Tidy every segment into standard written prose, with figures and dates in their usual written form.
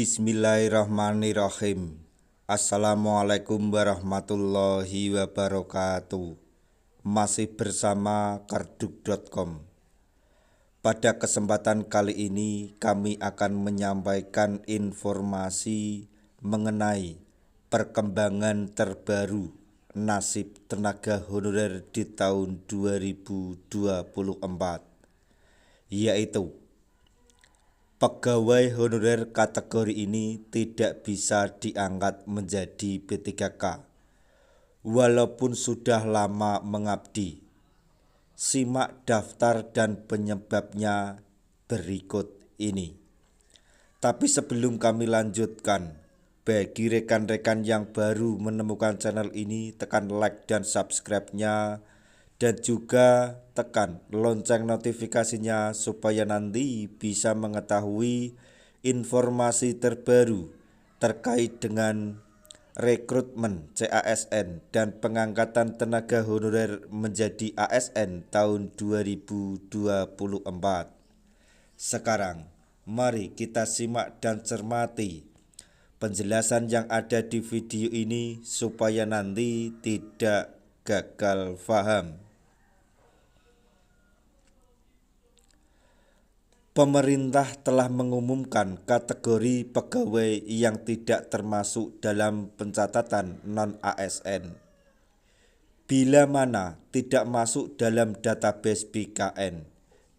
Bismillahirrahmanirrahim. Assalamualaikum warahmatullahi wabarakatuh. Masih bersama karduk.com. Pada kesempatan kali ini kami akan menyampaikan informasi mengenai perkembangan terbaru nasib tenaga honorer di tahun 2024, yaitu pegawai honorer kategori ini tidak bisa diangkat menjadi P3K walaupun sudah lama mengabdi. Simak daftar dan penyebabnya berikut ini. Tapi sebelum kami lanjutkan, bagi rekan-rekan yang baru menemukan channel ini, tekan like dan subscribe-nya, dan juga tekan lonceng notifikasinya supaya nanti bisa mengetahui informasi terbaru terkait dengan rekrutmen CASN dan pengangkatan tenaga honorer menjadi ASN tahun 2024. Sekarang, mari kita simak dan cermati penjelasan yang ada di video ini supaya nanti tidak gagal paham. Pemerintah telah mengumumkan kategori pegawai yang tidak termasuk dalam pencatatan non-ASN. Bila mana tidak masuk dalam database BKN,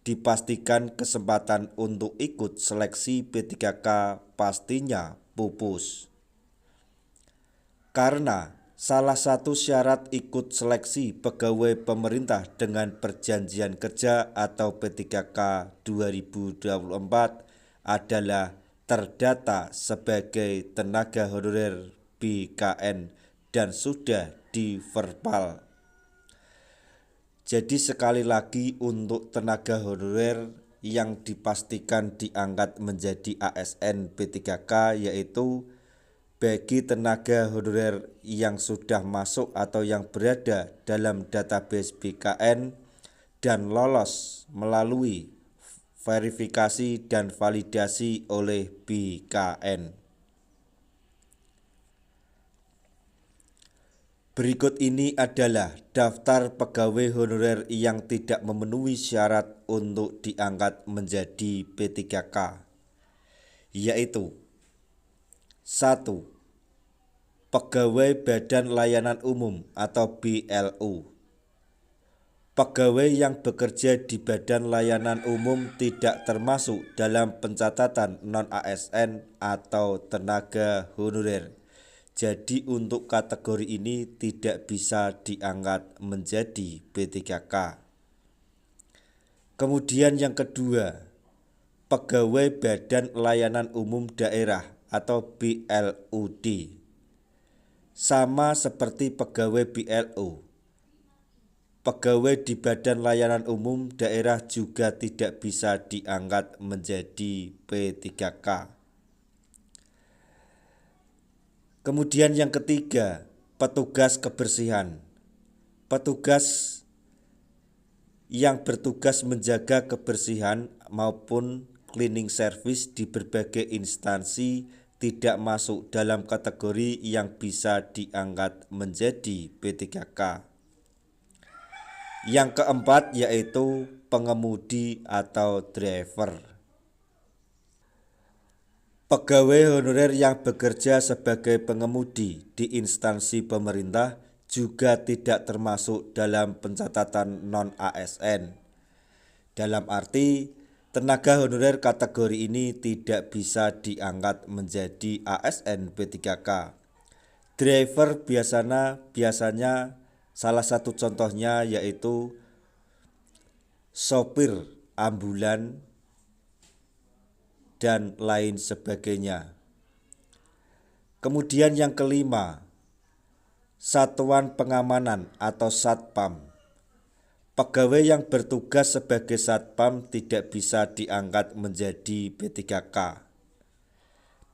dipastikan kesempatan untuk ikut seleksi P3K pastinya pupus. Karena salah satu syarat ikut seleksi pegawai pemerintah dengan perjanjian kerja atau P3K 2024 adalah terdata sebagai tenaga honorer BKN dan sudah diverbal. Jadi sekali lagi untuk tenaga honorer yang dipastikan diangkat menjadi ASN P3K yaitu bagi tenaga honorer yang sudah masuk atau yang berada dalam database BKN dan lolos melalui verifikasi dan validasi oleh BKN. Berikut ini adalah daftar pegawai honorer yang tidak memenuhi syarat untuk diangkat menjadi P3K, yaitu 1. Pegawai Badan Layanan Umum atau BLU. Pegawai yang bekerja di Badan Layanan Umum tidak termasuk dalam pencatatan non-ASN atau tenaga honorer. Jadi untuk kategori ini tidak bisa diangkat menjadi P3K. Kemudian yang kedua, Pegawai Badan Layanan Umum Daerah atau BLUD. Sama seperti pegawai BLU, pegawai di Badan Layanan Umum Daerah juga tidak bisa diangkat menjadi P3K. Kemudian yang ketiga, petugas kebersihan. Petugas yang bertugas menjaga kebersihan maupun cleaning service di berbagai instansi tidak masuk dalam kategori yang bisa diangkat menjadi P3K. Yang keempat yaitu pengemudi atau driver. Pegawai honorer yang bekerja sebagai pengemudi di instansi pemerintah juga tidak termasuk dalam pencatatan non-ASN. Dalam arti, tenaga honorer kategori ini tidak bisa diangkat menjadi ASN P3K. Driver biasanya salah satu contohnya yaitu sopir ambulan dan lain sebagainya. Kemudian yang kelima, satuan pengamanan atau satpam. Pegawai yang bertugas sebagai satpam tidak bisa diangkat menjadi P3K.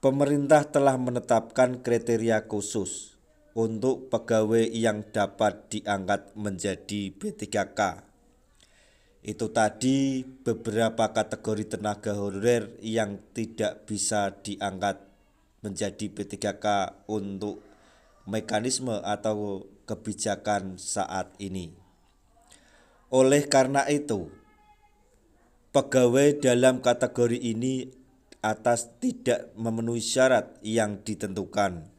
Pemerintah telah menetapkan kriteria khusus untuk pegawai yang dapat diangkat menjadi P3K. Itu tadi beberapa kategori tenaga honorer yang tidak bisa diangkat menjadi P3K untuk mekanisme atau kebijakan saat ini. Oleh karena itu, pegawai dalam kategori ini atas tidak memenuhi syarat yang ditentukan.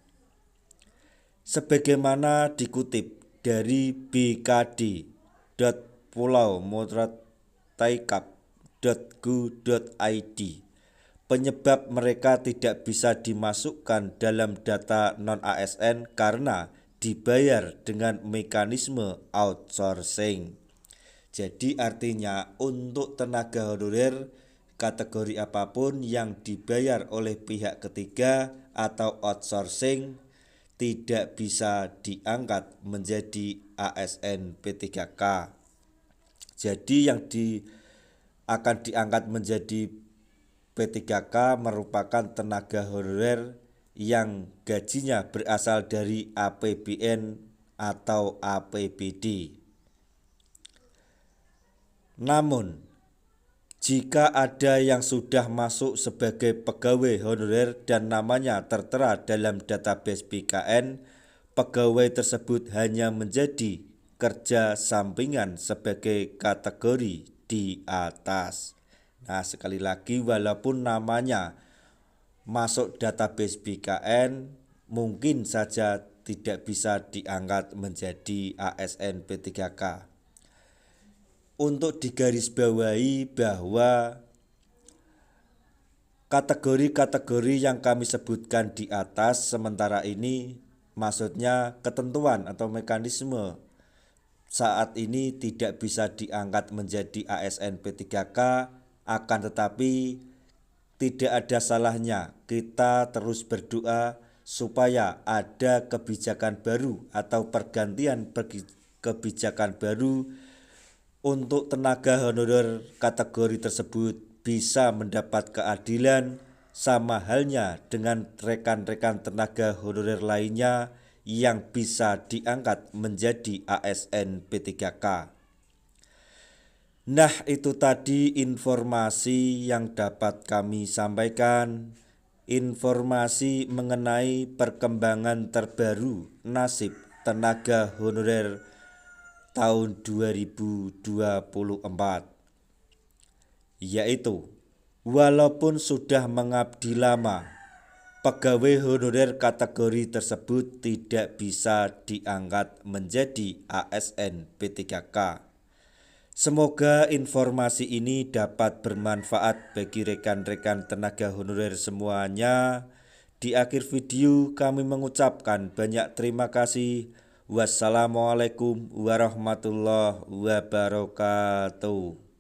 Sebagaimana dikutip dari bkd.pulaumotretaikkap.go.id, penyebab mereka tidak bisa dimasukkan dalam data non-ASN karena dibayar dengan mekanisme outsourcing. Jadi artinya untuk tenaga honorer kategori apapun yang dibayar oleh pihak ketiga atau outsourcing tidak bisa diangkat menjadi ASN P3K. Jadi yang akan diangkat menjadi P3K merupakan tenaga honorer yang gajinya berasal dari APBN atau APBD. Namun, jika ada yang sudah masuk sebagai pegawai honorer dan namanya tertera dalam database BKN, pegawai tersebut hanya menjadi kerja sampingan sebagai kategori di atas. Nah, sekali lagi walaupun namanya masuk database BKN, mungkin saja tidak bisa diangkat menjadi ASN P3K. Untuk digarisbawahi bahwa kategori-kategori yang kami sebutkan di atas sementara ini, maksudnya ketentuan atau mekanisme saat ini tidak bisa diangkat menjadi ASN P3K, akan tetapi tidak ada salahnya kita terus berdoa supaya ada kebijakan baru atau pergantian kebijakan baru untuk tenaga honorer kategori tersebut bisa mendapat keadilan sama halnya dengan rekan-rekan tenaga honorer lainnya yang bisa diangkat menjadi ASN P3K. Nah, itu tadi informasi yang dapat kami sampaikan, informasi mengenai perkembangan terbaru nasib tenaga honorer tahun 2024, yaitu walaupun sudah mengabdi lama, pegawai honorer kategori tersebut tidak bisa diangkat menjadi ASN P3K. Semoga informasi ini dapat bermanfaat bagi rekan-rekan tenaga honorer semuanya. Di akhir video kami mengucapkan banyak terima kasih. Wassalamualaikum warahmatullahi wabarakatuh.